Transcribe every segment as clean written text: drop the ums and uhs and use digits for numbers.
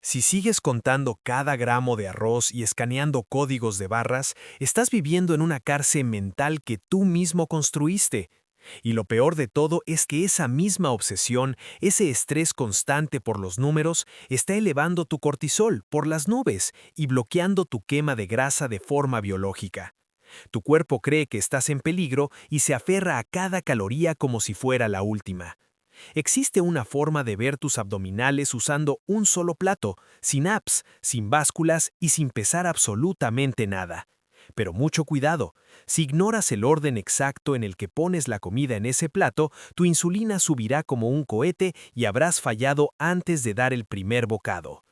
Si sigues contando cada gramo de arroz y escaneando códigos de barras, estás viviendo en una cárcel mental que tú mismo construiste. Y lo peor de todo es que esa misma obsesión, ese estrés constante por los números, está elevando tu cortisol por las nubes y bloqueando tu quema de grasa de forma biológica. Tu cuerpo cree que estás en peligro y se aferra a cada caloría como si fuera la última. Existe una forma de ver tus abdominales usando un solo plato, sin apps, sin básculas y sin pesar absolutamente nada. Pero mucho cuidado, si ignoras el orden exacto en el que pones la comida en ese plato, tu insulina subirá como un cohete y habrás fallado antes de dar el primer bocado.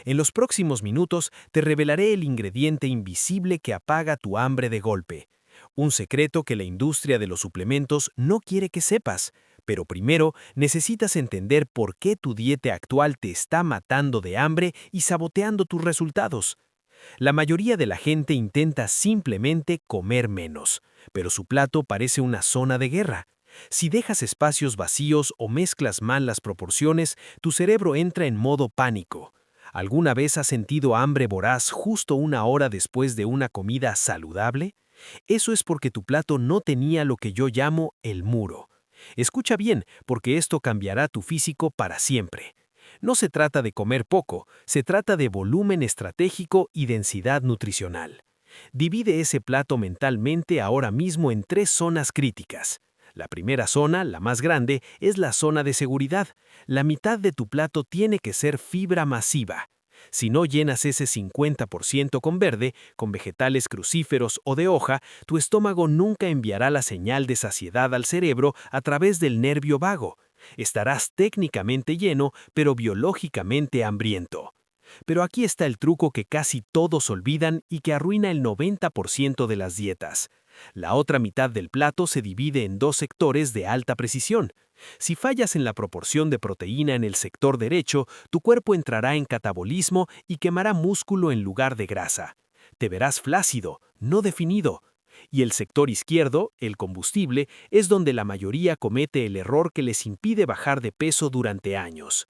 En los próximos minutos te revelaré el ingrediente invisible que apaga tu hambre de golpe. Un secreto que la industria de los suplementos no quiere que sepas, pero primero necesitas entender por qué tu dieta actual te está matando de hambre y saboteando tus resultados. La mayoría de la gente intenta simplemente comer menos, pero su plato parece una zona de guerra. Si dejas espacios vacíos o mezclas mal las proporciones, tu cerebro entra en modo pánico. ¿Alguna vez has sentido hambre voraz justo una hora después de una comida saludable? Eso es porque tu plato no tenía lo que yo llamo el muro. Escucha bien, porque esto cambiará tu físico para siempre. No se trata de comer poco, se trata de volumen estratégico y densidad nutricional. Divide ese plato mentalmente ahora mismo en tres zonas críticas. La primera zona, la más grande, es la zona de seguridad. La mitad de tu plato tiene que ser fibra masiva. Si no llenas ese 50% con verde, con vegetales crucíferos o de hoja, tu estómago nunca enviará la señal de saciedad al cerebro a través del nervio vago. Estarás técnicamente lleno, pero biológicamente hambriento. Pero aquí está el truco que casi todos olvidan y que arruina el 90% de las dietas. La otra mitad del plato se divide en dos sectores de alta precisión. Si fallas en la proporción de proteína en el sector derecho, tu cuerpo entrará en catabolismo y quemará músculo en lugar de grasa. Te verás flácido, no definido. Y el sector izquierdo, el combustible, es donde la mayoría comete el error que les impide bajar de peso durante años.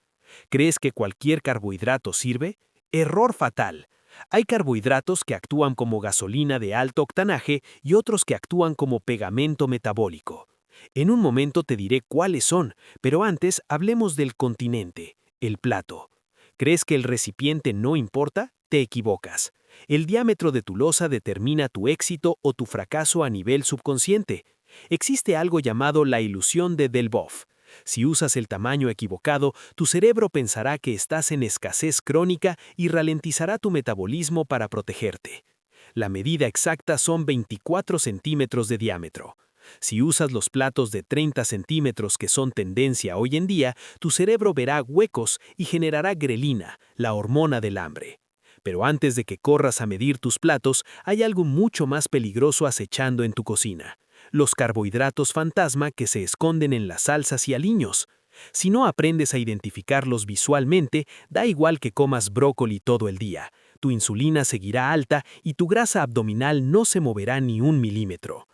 ¿Crees que cualquier carbohidrato sirve? Error fatal. Hay carbohidratos que actúan como gasolina de alto octanaje y otros que actúan como pegamento metabólico. En un momento te diré cuáles son, pero antes hablemos del continente, el plato. ¿Crees que el recipiente no importa? Te equivocas. El diámetro de tu loza determina tu éxito o tu fracaso a nivel subconsciente. Existe algo llamado la ilusión de Delboff. Si usas el tamaño equivocado, tu cerebro pensará que estás en escasez crónica y ralentizará tu metabolismo para protegerte. La medida exacta son 24 centímetros de diámetro. Si usas los platos de 30 centímetros que son tendencia hoy en día, tu cerebro verá huecos y generará grelina, la hormona del hambre. Pero antes de que corras a medir tus platos, hay algo mucho más peligroso acechando en tu cocina: los carbohidratos fantasma que se esconden en las salsas y aliños. Si no aprendes a identificarlos visualmente, da igual que comas brócoli todo el día. Tu insulina seguirá alta y tu grasa abdominal no se moverá ni un milímetro.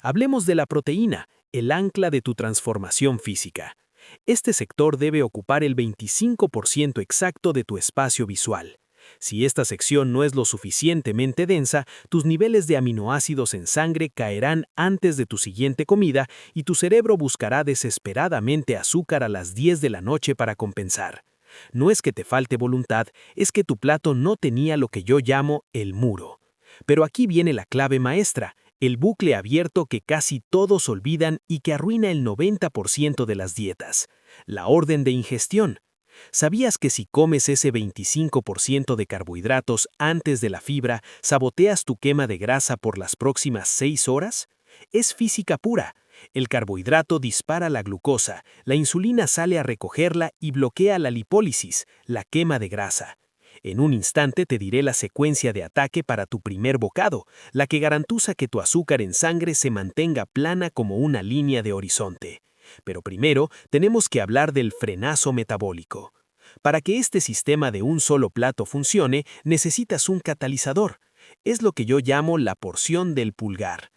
Hablemos de la proteína, el ancla de tu transformación física. Este sector debe ocupar el 25% exacto de tu espacio visual. Si esta sección no es lo suficientemente densa, tus niveles de aminoácidos en sangre caerán antes de tu siguiente comida y tu cerebro buscará desesperadamente azúcar a las 10 de la noche para compensar. No es que te falte voluntad, es que tu plato no tenía lo que yo llamo el muro. Pero aquí viene la clave maestra, el bucle abierto que casi todos olvidan y que arruina el 90% de las dietas: la orden de ingestión. ¿Sabías que si comes ese 25% de carbohidratos antes de la fibra, saboteas tu quema de grasa por las próximas 6 horas? Es física pura. El carbohidrato dispara la glucosa, la insulina sale a recogerla y bloquea la lipólisis, la quema de grasa. En un instante te diré la secuencia de ataque para tu primer bocado, la que garantiza que tu azúcar en sangre se mantenga plana como una línea de horizonte. Pero primero tenemos que hablar del frenazo metabólico. Para que este sistema de un solo plato funcione, necesitas un catalizador. Es lo que yo llamo la porción del pulgar.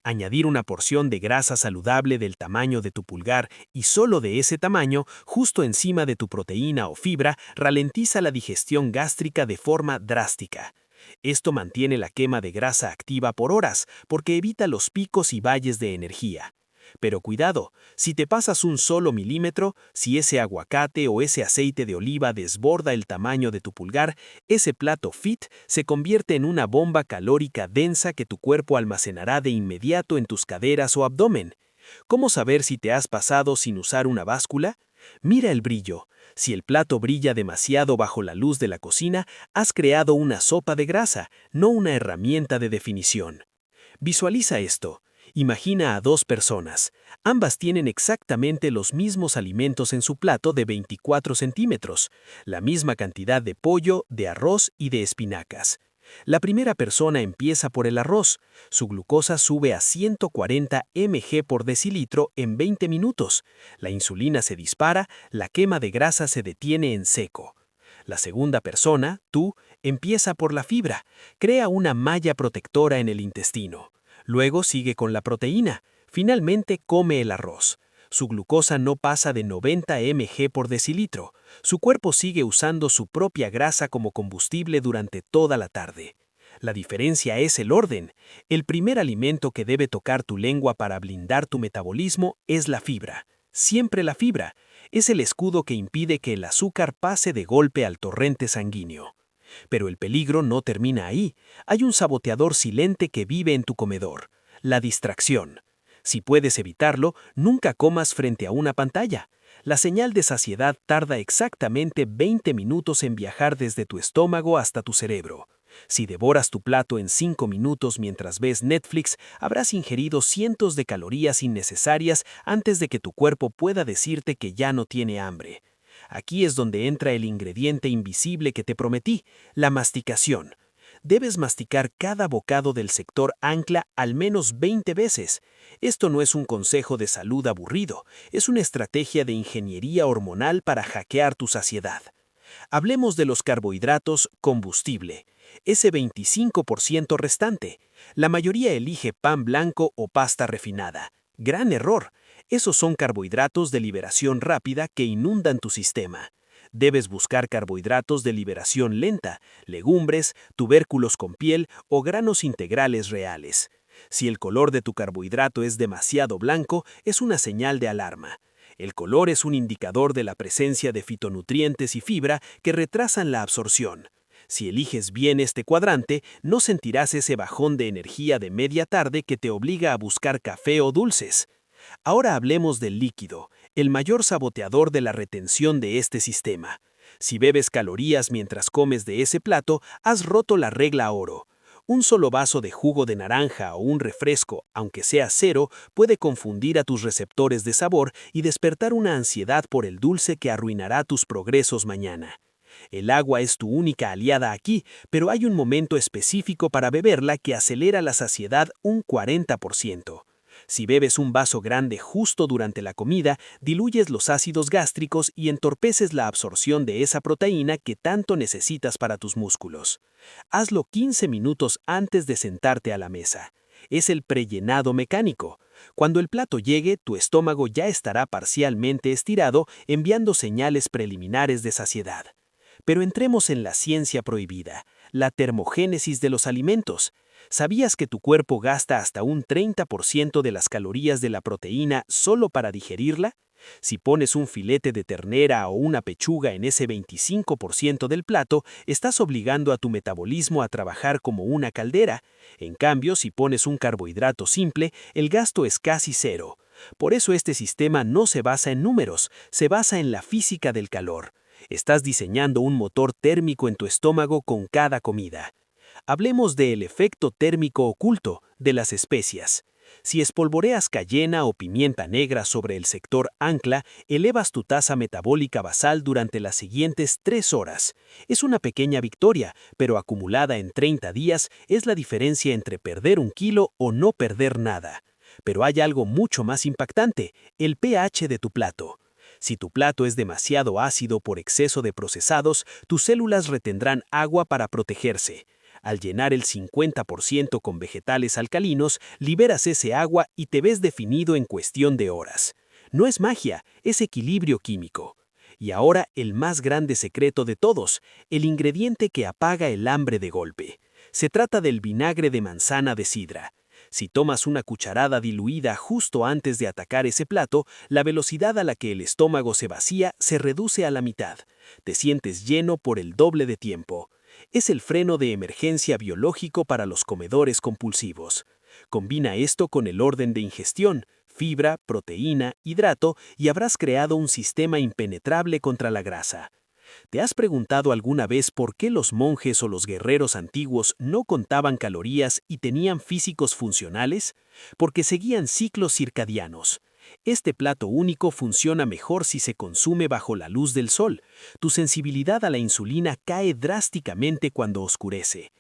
Añadir una porción de grasa saludable del tamaño de tu pulgar y solo de ese tamaño, justo encima de tu proteína o fibra, ralentiza la digestión gástrica de forma drástica. Esto mantiene la quema de grasa activa por horas, porque evita los picos y valles de energía. Pero cuidado, si te pasas un solo milímetro, si ese aguacate o ese aceite de oliva desborda el tamaño de tu pulgar, ese plato fit se convierte en una bomba calórica densa que tu cuerpo almacenará de inmediato en tus caderas o abdomen. ¿Cómo saber si te has pasado sin usar una báscula? Mira el brillo. Si el plato brilla demasiado bajo la luz de la cocina, has creado una sopa de grasa, no una herramienta de definición. Visualiza esto. Imagina a dos personas. Ambas tienen exactamente los mismos alimentos en su plato de 24 centímetros, la misma cantidad de pollo, de arroz y de espinacas. La primera persona empieza por el arroz. Su glucosa sube a 140 mg por decilitro en 20 minutos. La insulina se dispara, la quema de grasa se detiene en seco. La segunda persona, tú, empieza por la fibra. Crea una malla protectora en el intestino. Luego sigue con la proteína. Finalmente come el arroz. Su glucosa no pasa de 90 mg por decilitro. Su cuerpo sigue usando su propia grasa como combustible durante toda la tarde. La diferencia es el orden. El primer alimento que debe tocar tu lengua para blindar tu metabolismo es la fibra. Siempre la fibra. Es el escudo que impide que el azúcar pase de golpe al torrente sanguíneo. Pero el peligro no termina ahí. Hay un saboteador silente que vive en tu comedor: la distracción. Si puedes evitarlo, nunca comas frente a una pantalla. La señal de saciedad tarda exactamente 20 minutos en viajar desde tu estómago hasta tu cerebro. Si devoras tu plato en 5 minutos mientras ves Netflix, habrás ingerido cientos de calorías innecesarias antes de que tu cuerpo pueda decirte que ya no tiene hambre. Aquí es donde entra el ingrediente invisible que te prometí: la masticación. Debes masticar cada bocado del sector ancla al menos 20 veces. Esto no es un consejo de salud aburrido, es una estrategia de ingeniería hormonal para hackear tu saciedad. Hablemos de los carbohidratos combustible, ese 25% restante. La mayoría elige pan blanco o pasta refinada. Gran error. Esos son carbohidratos de liberación rápida que inundan tu sistema. Debes buscar carbohidratos de liberación lenta, legumbres, tubérculos con piel o granos integrales reales. Si el color de tu carbohidrato es demasiado blanco, es una señal de alarma. El color es un indicador de la presencia de fitonutrientes y fibra que retrasan la absorción. Si eliges bien este cuadrante, no sentirás ese bajón de energía de media tarde que te obliga a buscar café o dulces. Ahora hablemos del líquido, el mayor saboteador de la retención de este sistema. Si bebes calorías mientras comes de ese plato, has roto la regla oro. Un solo vaso de jugo de naranja o un refresco, aunque sea cero, puede confundir a tus receptores de sabor y despertar una ansiedad por el dulce que arruinará tus progresos mañana. El agua es tu única aliada aquí, pero hay un momento específico para beberla que acelera la saciedad un 40%. Si bebes un vaso grande justo durante la comida, diluyes los ácidos gástricos y entorpeces la absorción de esa proteína que tanto necesitas para tus músculos. Hazlo 15 minutos antes de sentarte a la mesa. Es el prellenado mecánico. Cuando el plato llegue, tu estómago ya estará parcialmente estirado, enviando señales preliminares de saciedad. Pero entremos en la ciencia prohibida, la termogénesis de los alimentos. ¿Sabías que tu cuerpo gasta hasta un 30% de las calorías de la proteína solo para digerirla? Si pones un filete de ternera o una pechuga en ese 25% del plato, estás obligando a tu metabolismo a trabajar como una caldera. En cambio, si pones un carbohidrato simple, el gasto es casi cero. Por eso este sistema no se basa en números, se basa en la física del calor. Estás diseñando un motor térmico en tu estómago con cada comida. Hablemos del efecto térmico oculto de las especias. Si espolvoreas cayena o pimienta negra sobre el sector ancla, elevas tu tasa metabólica basal durante las siguientes 3 horas. Es una pequeña victoria, pero acumulada en 30 días es la diferencia entre perder 1 kilo o no perder nada. Pero hay algo mucho más impactante: el pH de tu plato. Si tu plato es demasiado ácido por exceso de procesados, tus células retendrán agua para protegerse. Al llenar el 50% con vegetales alcalinos, liberas ese agua y te ves definido en cuestión de horas. No es magia, es equilibrio químico. Y ahora el más grande secreto de todos, el ingrediente que apaga el hambre de golpe. Se trata del vinagre de manzana de sidra. Si tomas una cucharada diluida justo antes de atacar ese plato, la velocidad a la que el estómago se vacía se reduce a la mitad. Te sientes lleno por el doble de tiempo. Es el freno de emergencia biológico para los comedores compulsivos. Combina esto con el orden de ingestión, fibra, proteína, hidrato y habrás creado un sistema impenetrable contra la grasa. ¿Te has preguntado alguna vez por qué los monjes o los guerreros antiguos no contaban calorías y tenían físicos funcionales? Porque seguían ciclos circadianos. Este plato único funciona mejor si se consume bajo la luz del sol. Tu sensibilidad a la insulina cae drásticamente cuando oscurece.